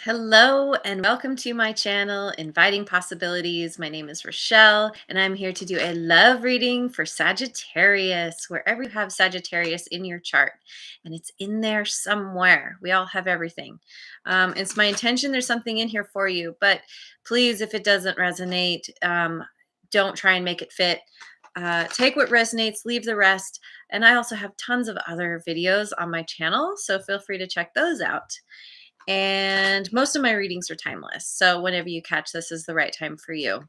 Hello and welcome to my channel, Inviting Possibilities. My name is Rochelle, and I'm here to do a love reading for Sagittarius, wherever you have Sagittarius in your chart. And it's in there somewhere. We all have everything. It's my intention there's something in here for you, but please, if it doesn't resonate, don't try and make it fit. Take what resonates, leave the rest. And I also have tons of other videos on my channel, so feel free to check those out. And most of my readings are timeless. So whenever you catch this is the right time for you.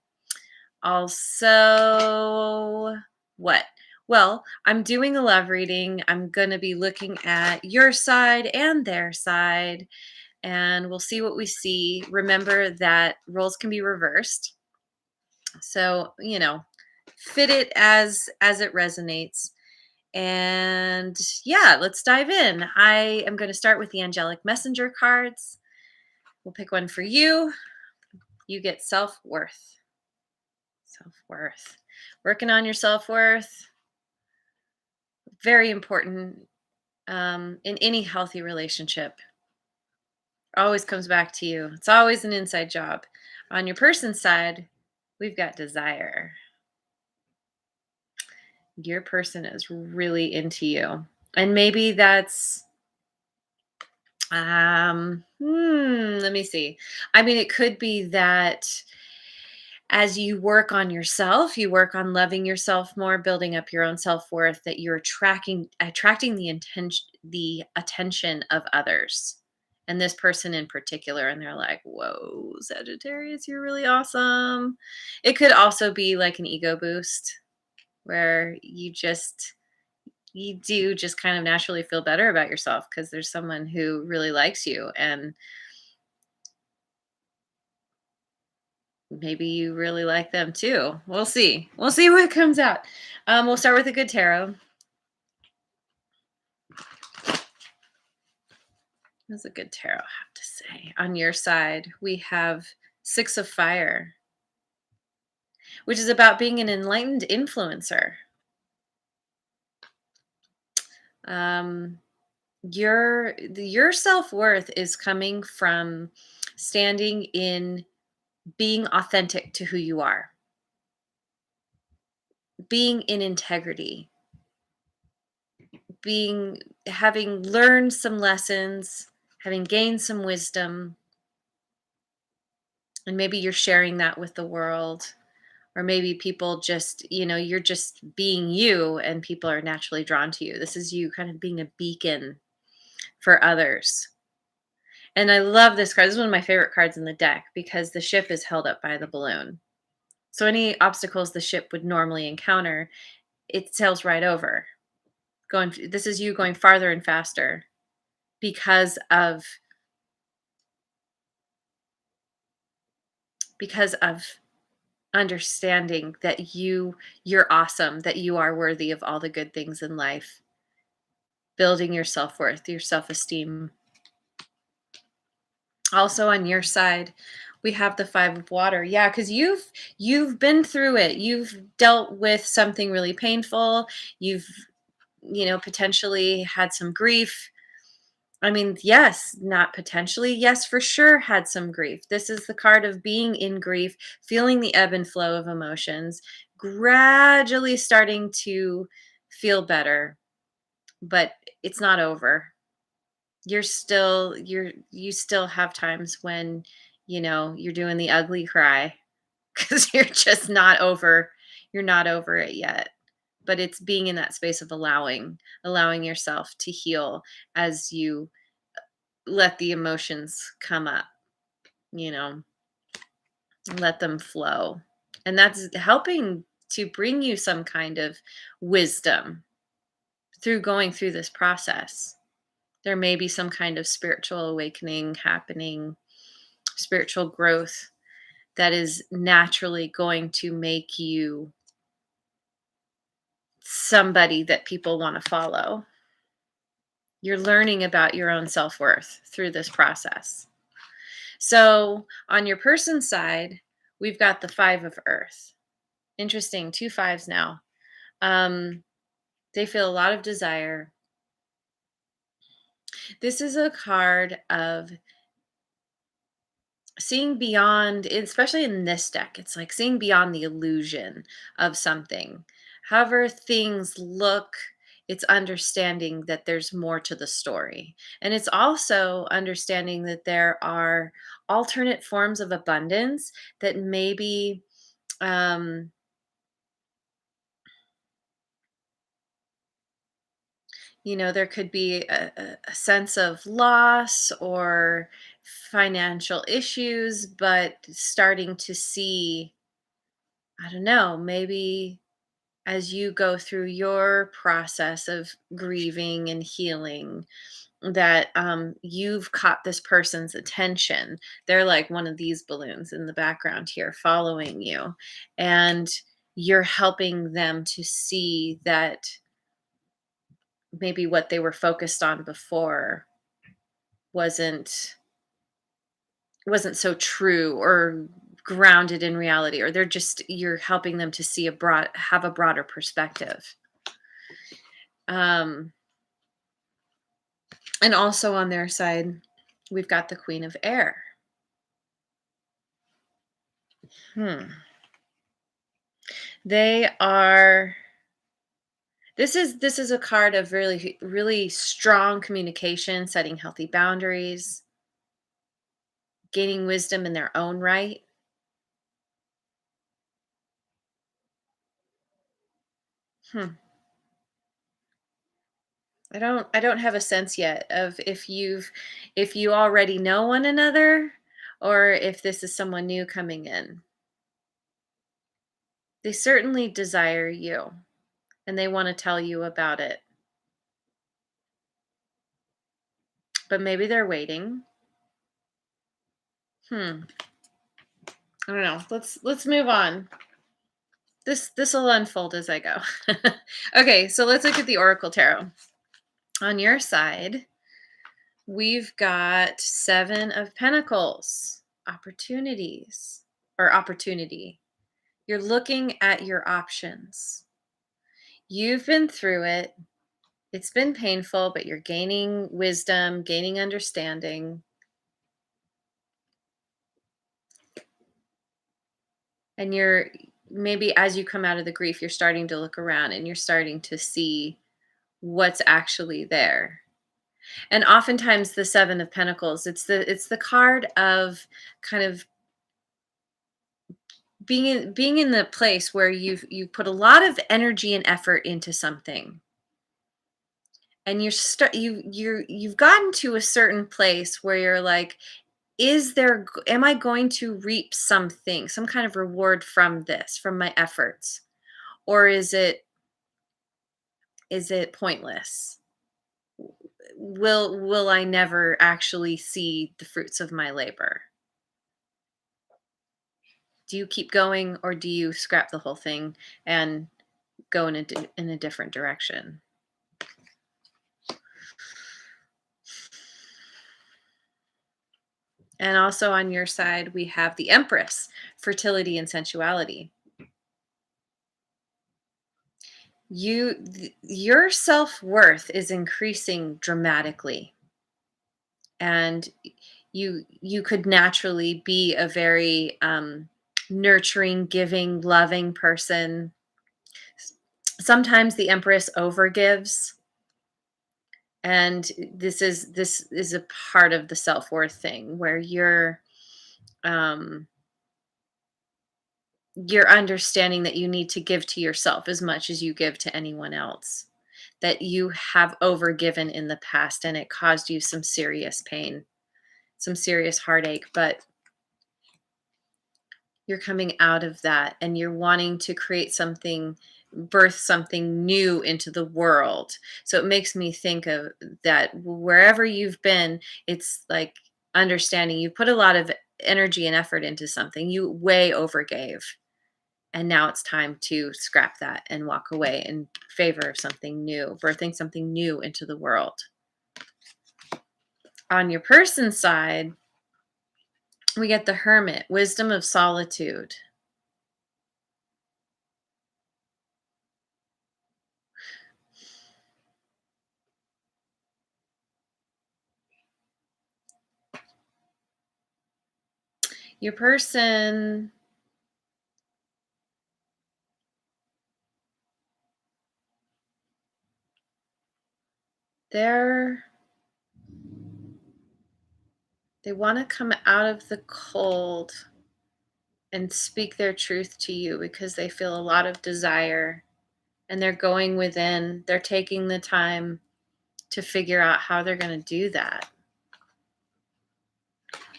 Also, what? Well, I'm doing a love reading. I'm going to be looking at your side and their side, and we'll see what we see. Remember that roles can be reversed. So, fit it as it resonates. And yeah, let's dive in. I am going to start with the Angelic Messenger cards. We'll pick one for you. You get self-worth. Self-worth. Working on your self-worth. Very important in any healthy relationship. Always comes back to you. It's always an inside job. On your person's side, we've got desire. Your person is really into you. And maybe that's let me see. I mean, it could be that as you work on yourself, you work on loving yourself more, building up your own self-worth, that you're attracting the attention of others. And this person in particular, and they're like, whoa, Sagittarius, you're really awesome. It could also be like an ego boost where you do just kind of naturally feel better about yourself because there's someone who really likes you, and maybe you really like them too. We'll see. We'll see what comes out. We'll start with a good tarot. That's a good tarot, I have to say. On your side, we have Six of Fire, which is about being an enlightened influencer. Um, your self-worth is coming from standing in being authentic to who you are, being in integrity, having learned some lessons, having gained some wisdom, and maybe you're sharing that with the world, or maybe people just, you're just being you and people are naturally drawn to you. This is you kind of being a beacon for others. And I love this card. This is one of my favorite cards in the deck because the ship is held up by the balloon. So any obstacles the ship would normally encounter, it sails right over. This is you going farther and faster because of understanding that you're awesome, that you are worthy of all the good things in life, building your self-worth, your self-esteem. Also on your side, we have the Five of Water. Yeah, because you've been through it. You've dealt with something really painful. You've potentially had some grief. I mean, yes, not potentially. Yes, for sure had some grief. This is the card of being in grief, feeling the ebb and flow of emotions, gradually starting to feel better, but it's not over. You still have times when, you're doing the ugly cry because you're just not over. You're not over it yet. But it's being in that space of allowing yourself to heal as you let the emotions come up, you know, let them flow. And that's helping to bring you some kind of wisdom through going through this process. There may be some kind of spiritual awakening happening, spiritual growth that is naturally going to make you somebody that people want to follow. You're learning about your own self-worth through this process. So on your person side, we've got the Five of Earth. Interesting, two fives now. They feel a lot of desire. This is a card of seeing beyond, especially in this deck, it's like seeing beyond the illusion of something. However things look, it's understanding that there's more to the story. And it's also understanding that there are alternate forms of abundance that maybe um there could be a sense of loss or financial issues, but starting to see, I don't know, maybe as you go through your process of grieving and healing, that you've caught this person's attention. They're like one of these balloons in the background here following you. And you're helping them to see that maybe what they were focused on before wasn't wasn't so true or grounded in reality, or you're helping them to see have a broader perspective. um and also on their side, we've got the Queen of Air. hmm they are this is a card of really really strong communication, setting healthy boundaries, gaining wisdom in their own right. hmm I don't have a sense yet of if you already know one another, or if this is someone new coming in. They certainly desire you, and they want to tell you about it. But maybe they're waiting. Hmm. I don't know. Let's move on. This will unfold as I go. Okay, so let's look at the Oracle Tarot. On your side, we've got 7 of Pentacles, opportunities, or opportunity. You're looking at your options. You've been through it. It's been painful, but you're gaining wisdom, gaining understanding. And you're maybe, as you come out of the grief, you're starting to look around and you're starting to see what's actually there. And oftentimes the 7 of Pentacles, it's the card of kind of being in the place where you put a lot of energy and effort into something, and you've gotten to a certain place where you're like, am I going to reap something, some kind of reward from this, from my efforts, or is it pointless? Will I never actually see the fruits of my labor? Do you keep going, or do you scrap the whole thing and go in a different direction? And also on your side, we have the Empress, fertility and sensuality. Your self-worth is increasing dramatically, and you could naturally be a very nurturing, giving, loving person. Sometimes the Empress overgives, and this is a part of the self-worth thing where um you're understanding that you need to give to yourself as much as you give to anyone else, that you have overgiven in the past and it caused you some serious pain, some serious heartache, but you're coming out of that and you're wanting to create something, birth something new into the world. So it makes me think of that wherever you've been, it's like understanding you put a lot of energy and effort into something, you way overgave. And now it's time to scrap that and walk away in favor of something new, birthing something new into the world. On your person's side, we get the Hermit, wisdom of solitude. Your person, they're they want to come out of the cold and speak their truth to you because they feel a lot of desire, and they're going within. They're taking the time to figure out how they're going to do that.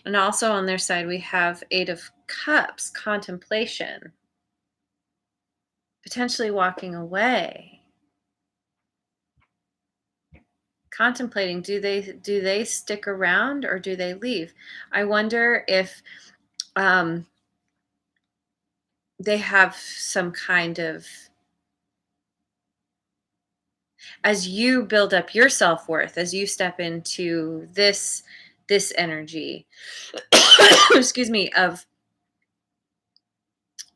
And also on their side, we have Eight of Cups, contemplation, potentially walking away, contemplating. Do they stick around or do they leave? I wonder if they have some kind of, as you build up your self-worth, as you step into this energy, excuse me, of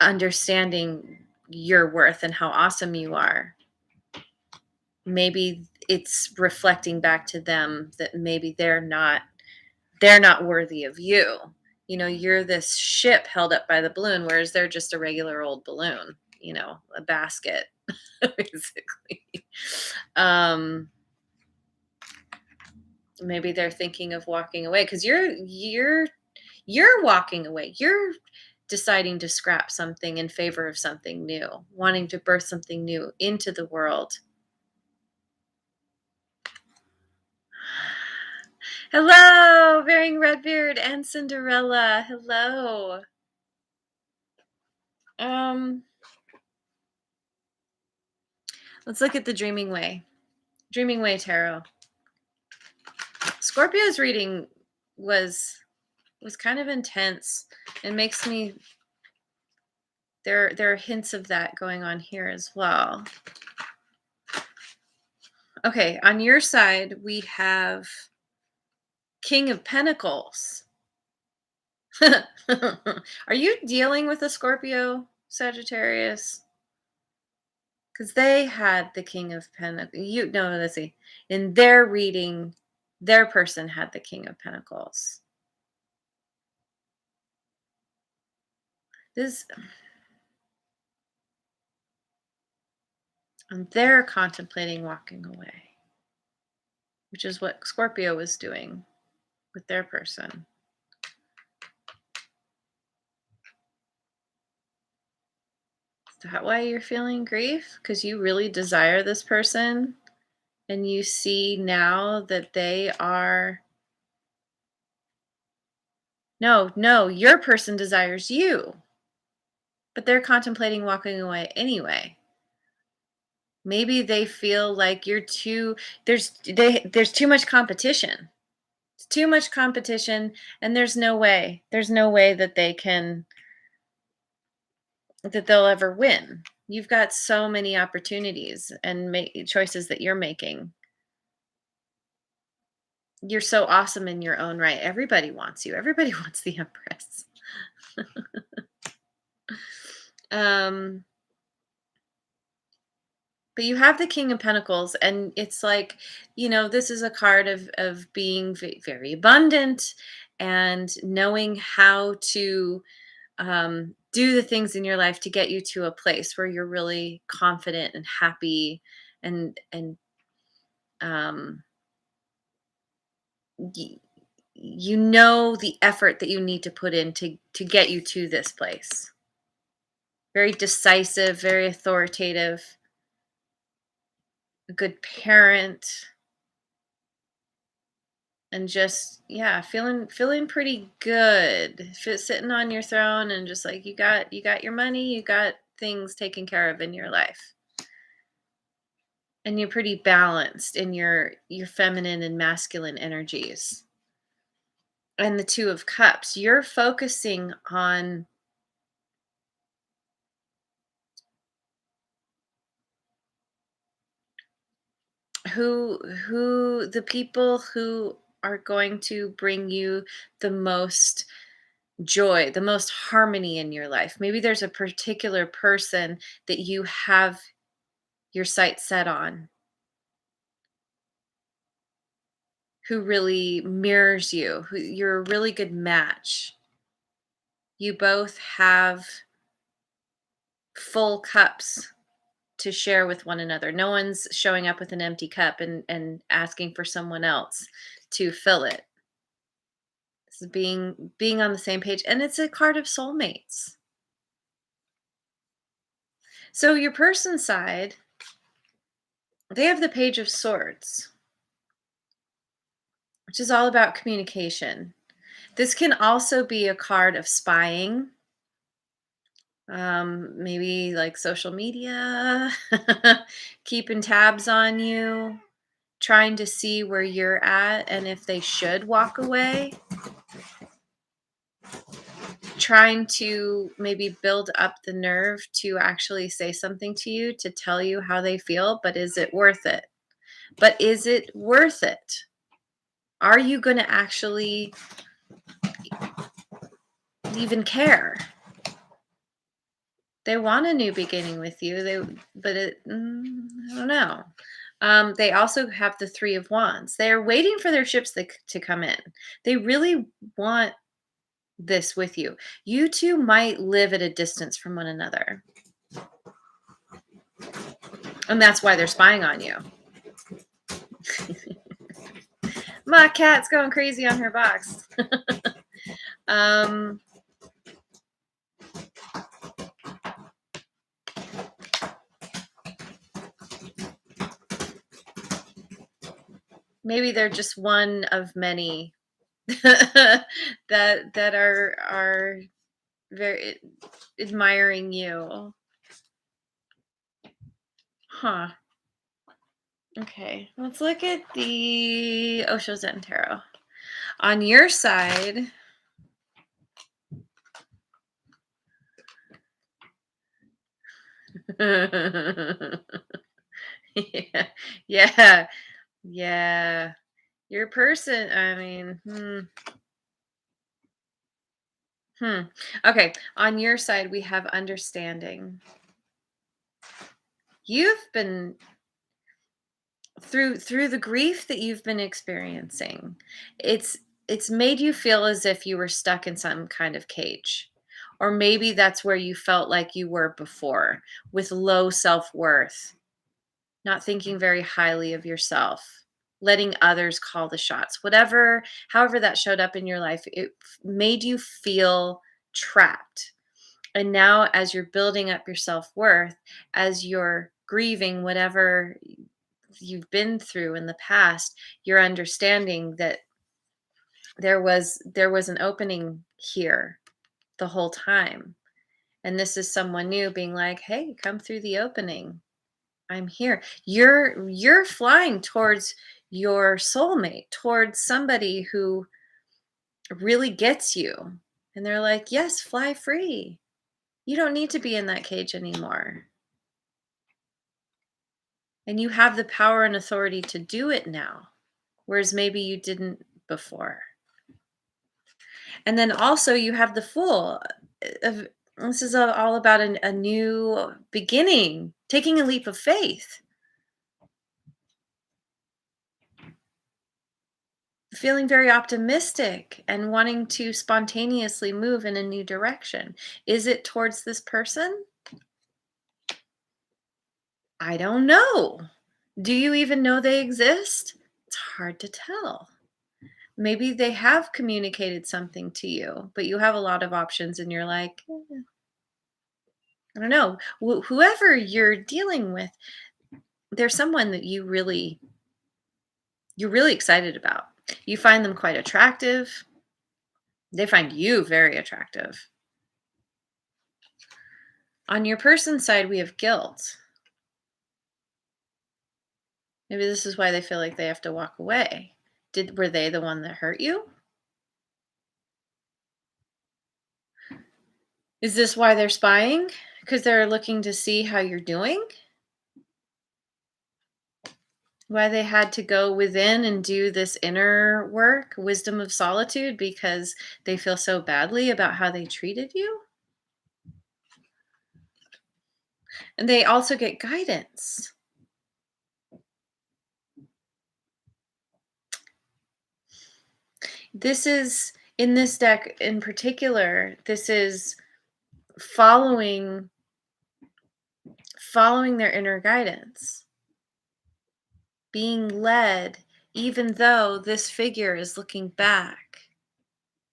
understanding your worth and how awesome you are, maybe it's reflecting back to them that maybe they're not worthy of you. You're this ship held up by the balloon, whereas they're just a regular old balloon, a basket, basically. Maybe they're thinking of walking away because you're walking away. You're deciding to scrap something in favor of something new, wanting to birth something new into the world. Hello, Wearing Redbeard and Cinderella. Hello. Let's look at the Dreaming Way. Dreaming Way Tarot. Scorpio's reading was kind of intense. It makes me, there are hints of that going on here as well. Okay, on your side, we have King of Pentacles. Are you dealing with a Scorpio, Sagittarius? Because they had the King of Pentacles. Let's see. In their reading, their person had the King of Pentacles. And they're contemplating walking away, which is what Scorpio was doing with their person. Is that why you're feeling grief? Because you really desire this person and you see now that they are. No, your person desires you, but they're contemplating walking away anyway. Maybe they feel like you're there's too much competition. It's too much competition, and there's no way that they'll ever win. You've got so many opportunities and choices that you're making. You're so awesome in your own right. Everybody wants you. Everybody wants the Empress. But you have the King of Pentacles, and it's like, this is a card of being very abundant and knowing how to do the things in your life to get you to a place where you're really confident and happy, and um, the effort that you need to put in to get you to this place. Very decisive, very authoritative, a good parent, and just feeling pretty good. Sitting on your throne and just like you got your money, you got things taken care of in your life. And you're pretty balanced in your feminine and masculine energies. And the Two of Cups, you're focusing on who the people who are going to bring you the most joy, the most harmony in your life. Maybe there's a particular person that you have your sights set on, who really mirrors you, who you're a really good match. You both have full cups to share with one another. No one's showing up with an empty cup and asking for someone else to fill it. This is being on the same page, and it's a card of soulmates. So your person side, they have the Page of Swords, which is all about communication. This can also be a card of spying, maybe like social media, keeping tabs on you, trying to see where you're at and if they should walk away, trying to maybe build up the nerve to actually say something to you, to tell you how they feel, but is it worth it? But is it worth it? Are you going to actually even care? They want a new beginning with you. I don't know. They also have the Three of Wands. They are waiting for their ships to come in. They really want this with you. You two might live at a distance from one another. And that's why they're spying on you. My cat's going crazy on her box. Maybe they're just one of many that are very admiring you. Huh. Okay, let's look at the Osho Zen Tarot. On your side, yeah, yeah, yeah. Your person, I mean, Okay, on your side, we have understanding. You've been through the grief that you've been experiencing. It's made you feel as if you were stuck in some kind of cage. Or maybe that's where you felt like you were before, with low self-worth, not thinking very highly of yourself, letting others call the shots. However that showed up in your life, it made you feel trapped. And now, as you're building up your self-worth, as you're grieving whatever you've been through in the past, you're understanding that there was an opening here the whole time. And this is someone new being like, "Hey, come through the opening. I'm here." You're flying towards your soulmate, towards somebody who really gets you. And they're like, "Yes, fly free. You don't need to be in that cage anymore. And you have the power and authority to do it now, whereas maybe you didn't before." And then also you have the Fool. Of, this is all about a new beginning, taking a leap of faith, feeling very optimistic and wanting to spontaneously move in a new direction. Is it towards this person? I don't know. Do you even know they exist? It's hard to tell. Maybe they have communicated something to you, but you have a lot of options and you're like, I don't know. Whoever you're dealing with, there's someone that you're really excited about. You find them quite attractive. They find you very attractive. On your person side, we have guilt. Maybe this is why they feel like they have to walk away. Were they the one that hurt you? Is this why they're spying? Because they're looking to see how you're doing? Why they had to go within and do this inner work, wisdom of solitude, because they feel so badly about how they treated you? And they also get guidance. This is In this deck in particular, this is following their inner guidance, being led, even though this figure is looking back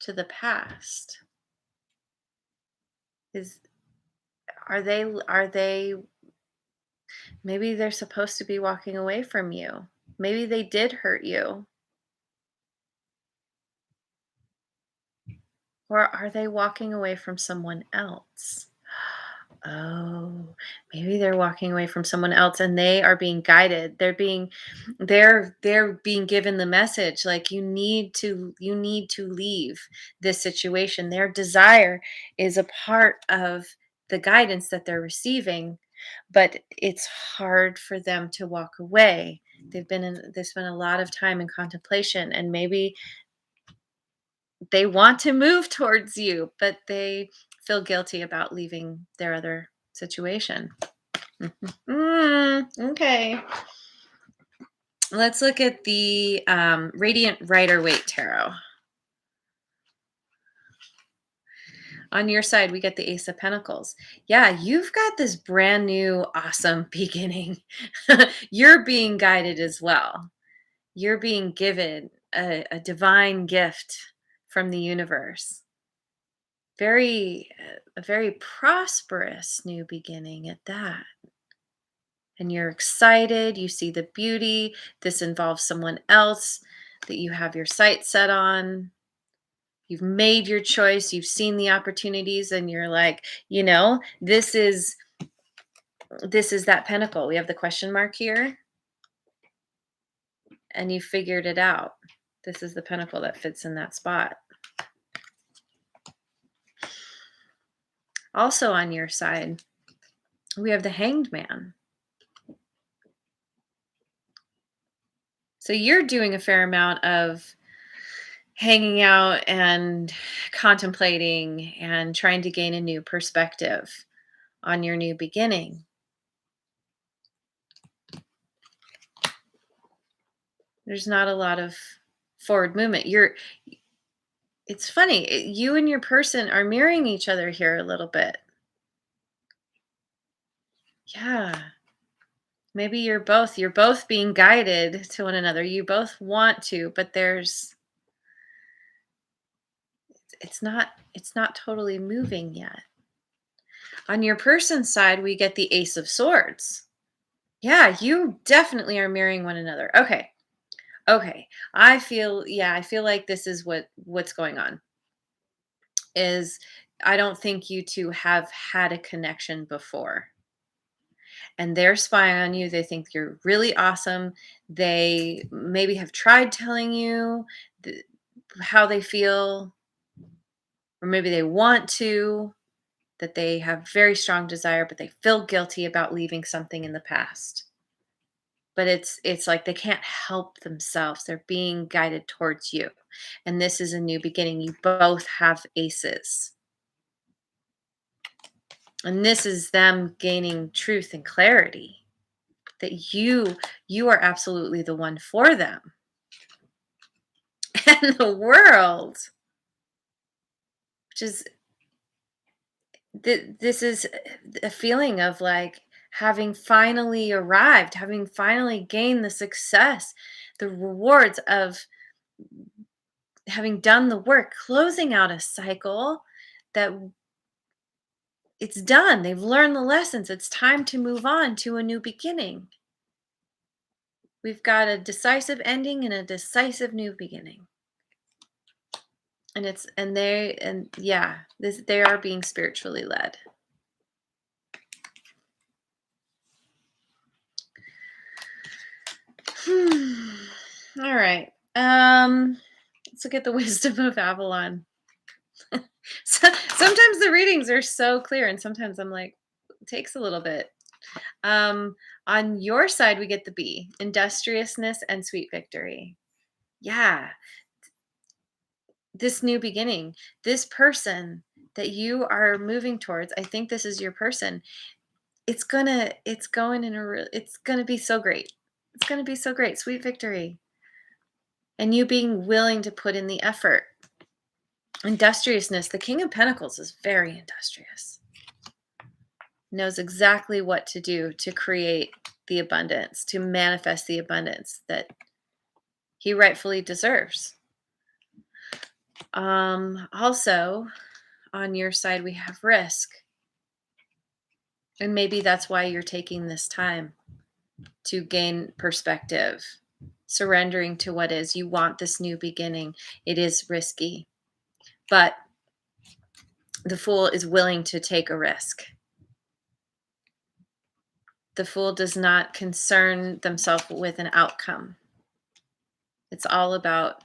to the past. Is are they maybe they're supposed to be walking away from you. Maybe they did hurt you. Or are they walking away from someone else? Oh, maybe they're walking away from someone else and they are being guided. They're being given the message like you need to leave this situation. Their desire is a part of the guidance that they're receiving, but it's hard for them to walk away. They spent a lot of time in contemplation, and maybe they want to move towards you, but they feel guilty about leaving their other situation. Okay. Let's look at the Radiant Rider-Waite Tarot. On your side, we get the Ace of Pentacles. Yeah, you've got this brand new, awesome beginning. You're being guided as well. You're being given a divine gift from the universe. A very prosperous new beginning at that. And you're excited, you see the beauty. This involves someone else that you have your sights set on. You've made your choice, you've seen the opportunities, and you're like, this is that pentacle. We have the question mark here, and you figured it out. This is the pentacle that fits in that spot. Also on your side, we have the Hanged Man. So you're doing a fair amount of hanging out and contemplating and trying to gain a new perspective on your new beginning. There's not a lot of forward movement. It's funny, you and your person are mirroring each other here a little bit. Yeah. Maybe you're both being guided to one another. You both want to, but it's not totally moving yet. On your person's side, we get the Ace of Swords. Yeah, you definitely are mirroring one another. Okay. I feel like this is what's going on. Is I don't think you two have had a connection before. And they're spying on you. They think you're really awesome. They maybe have tried telling you how they feel, or maybe they want to, that they have very strong desire, but they feel guilty about leaving something in the past. But it's like they can't help themselves. They're being guided towards you. And this is a new beginning. You both have aces. And this is them gaining truth and clarity that you are absolutely the one for them. And the world, which is this is a feeling of like having finally arrived, having finally gained the success, the rewards of having done the work, closing out a cycle that it's done. They've learned the lessons. It's time to move on to a new beginning. We've got a decisive ending and a decisive new beginning. And they are being spiritually led. All right. Let's look at the wisdom of Avalon. Sometimes the readings are so clear, and sometimes I'm like, it takes a little bit. On your side, we get the B, industriousness and sweet victory. Yeah. This new beginning, this person that you are moving towards, I think this is your person. It's gonna be so great. It's gonna be so great. Sweet victory. And you being willing to put in the effort. Industriousness. The King of Pentacles is very industrious. Knows exactly what to do to create the abundance, to manifest the abundance that he rightfully deserves. Also, on your side, we have risk. And maybe that's why you're taking this time to gain perspective, surrendering to what is. You want this new beginning. It is risky, but the Fool is willing to take a risk. The Fool does not concern themselves with an outcome. It's all about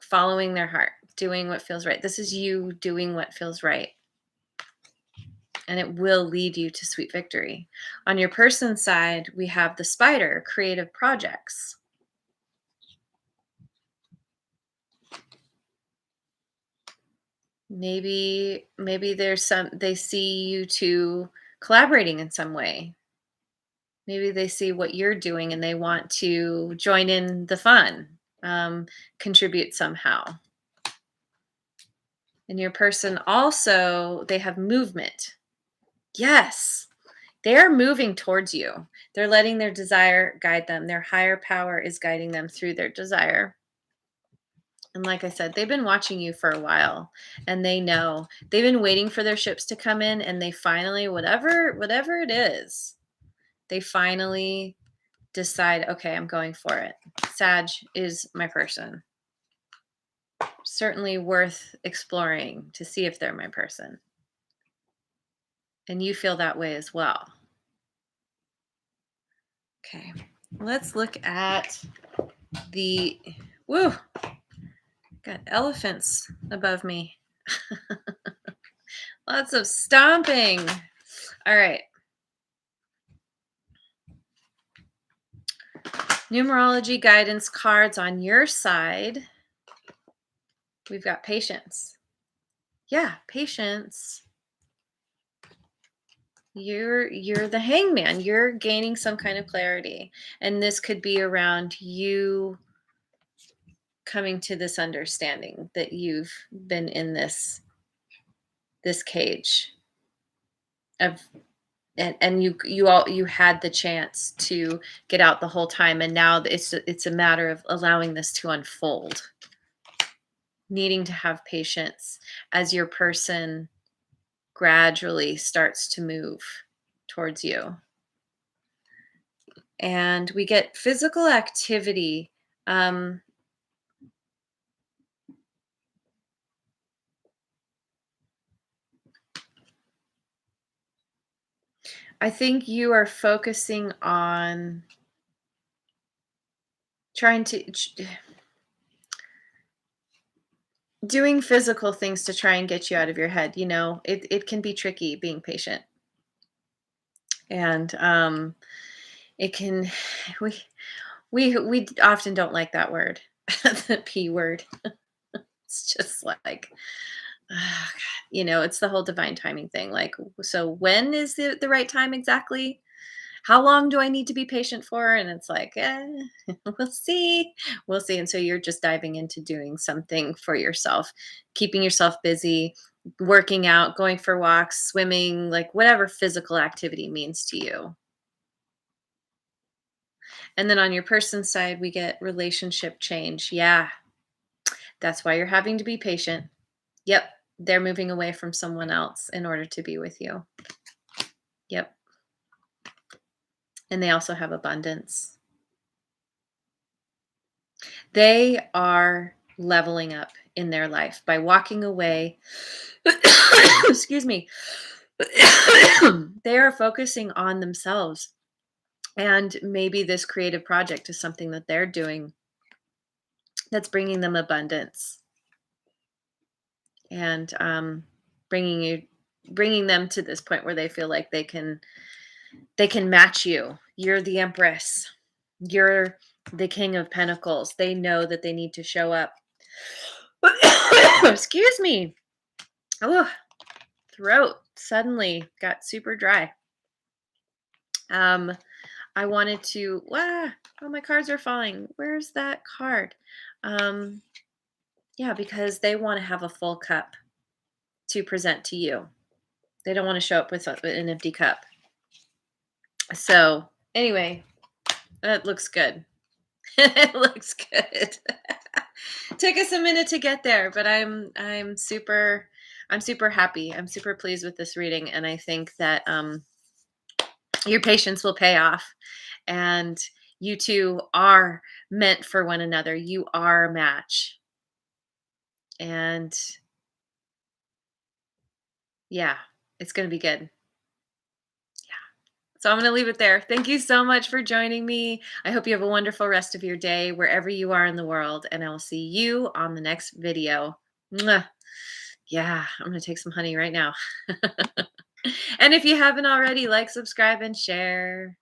following their heart, doing what feels right. This is you doing what feels right. And it will lead you to sweet victory. On your person side, we have the Spider, creative projects. Maybe they see you two collaborating in some way. Maybe they see what you're doing and they want to join in the fun, contribute somehow. And your person also, they have movement. Yes, they're moving towards you. They're letting their desire guide them. Their higher power is guiding them through their desire. And like I said, they've been watching you for a while and they know. They've been waiting for their ships to come in and they finally, whatever it is, they finally decide, okay, I'm going for it. Sag is my person. Certainly worth exploring to see if they're my person. And you feel that way as well. Okay, let's look at the, woo, got elephants above me. Lots of stomping. All right. Numerology guidance cards on your side. We've got patience. Yeah, patience. You're the hangman. You're gaining some kind of clarity. And this could be around you coming to this understanding that you've been in this cage of, and you had the chance to get out the whole time, and now it's a matter of allowing this to unfold. Needing to have patience as your person gradually starts to move towards you. And we get physical activity. I think you are focusing on trying to doing physical things to try and get you out of your head. You know, it can be tricky being patient. And it can we often don't like that word, the P word. It's just like, ah, you know, it's the whole divine timing thing. Like, so when is the right time exactly? How long do I need to be patient for? And it's like, we'll see. We'll see. And so you're just diving into doing something for yourself, keeping yourself busy, working out, going for walks, swimming, like whatever physical activity means to you. And then on your person side, we get relationship change. Yeah, that's why you're having to be patient. Yep, they're moving away from someone else in order to be with you. Yep. And they also have abundance. They are leveling up in their life by walking away. Excuse me. They are focusing on themselves. And maybe this creative project is something that they're doing that's bringing them abundance and bringing them to this point where they feel like they can match you. You're the Empress. You're the King of Pentacles. They know that they need to show up. Excuse me. Oh, throat suddenly got super dry. I wanted to, oh, my cards are falling. Where's that card? Yeah, because they want to have a full cup to present to you. They don't want to show up with an empty cup. So, anyway, that looks good. It looks good. Took us a minute to get there, but I'm super happy. I'm super pleased with this reading, and I think that your patience will pay off, and you two are meant for one another. You are a match, and yeah, it's going to be good. So I'm going to leave it there. Thank you so much for joining me. I hope you have a wonderful rest of your day wherever you are in the world, and I will see you on the next video. Mwah. Yeah, I'm going to take some honey right now. And if you haven't already, like, subscribe, and share.